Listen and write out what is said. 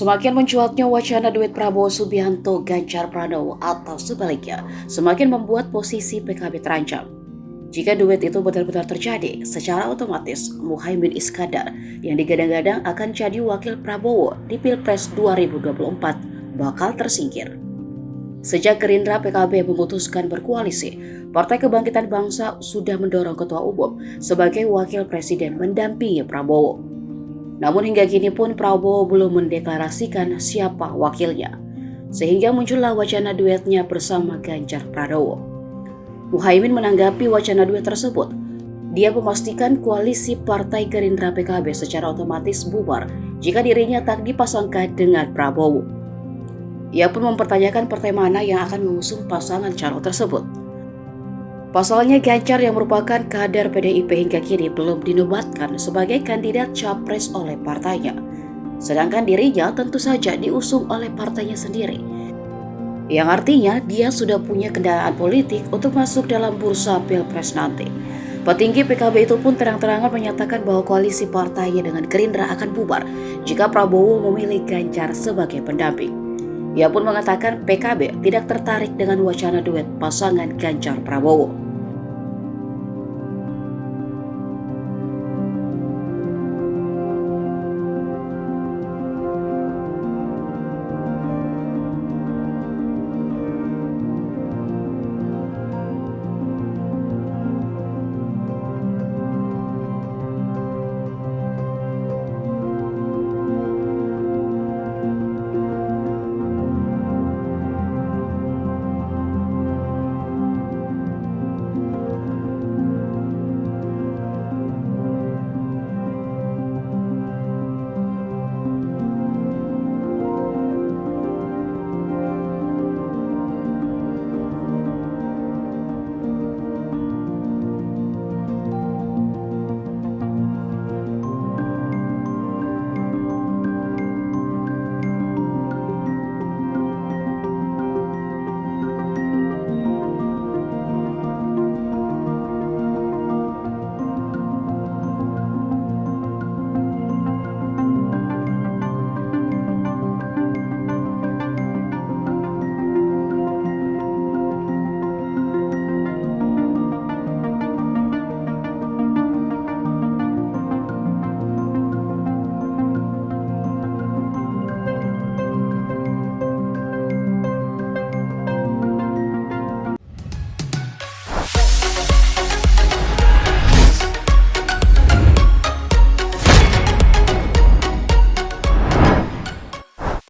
Semakin mencuatnya wacana duet Prabowo Subianto Ganjar Pranowo atau sebaliknya, semakin membuat posisi PKB terancam. Jika duet itu benar-benar terjadi, secara otomatis Muhaimin Iskandar yang digadang-gadang akan jadi wakil Prabowo di Pilpres 2024 bakal tersingkir. Sejak Gerindra PKB memutuskan berkoalisi, Partai Kebangkitan Bangsa sudah mendorong Ketua Umum sebagai wakil presiden mendampingi Prabowo. Namun hingga kini pun Prabowo belum mendeklarasikan siapa wakilnya, sehingga muncullah wacana duetnya bersama Ganjar Pranowo. Muhaimin menanggapi wacana duet tersebut. Dia memastikan koalisi Partai Gerindra PKB secara otomatis bubar jika dirinya tak dipasangkan dengan Prabowo. Ia pun mempertanyakan partai mana yang akan mengusung pasangan calon tersebut. Pasalnya Ganjar yang merupakan kader PDIP hingga kini belum dinobatkan sebagai kandidat capres oleh partainya. Sedangkan dirinya tentu saja diusung oleh partainya sendiri. Yang artinya dia sudah punya kendaraan politik untuk masuk dalam bursa Pilpres nanti. Petinggi PKB itu pun terang-terangan menyatakan bahwa koalisi partainya dengan Gerindra akan bubar jika Prabowo memilih Ganjar sebagai pendamping. Ia pun mengatakan PKB tidak tertarik dengan wacana duet pasangan Ganjar Prabowo.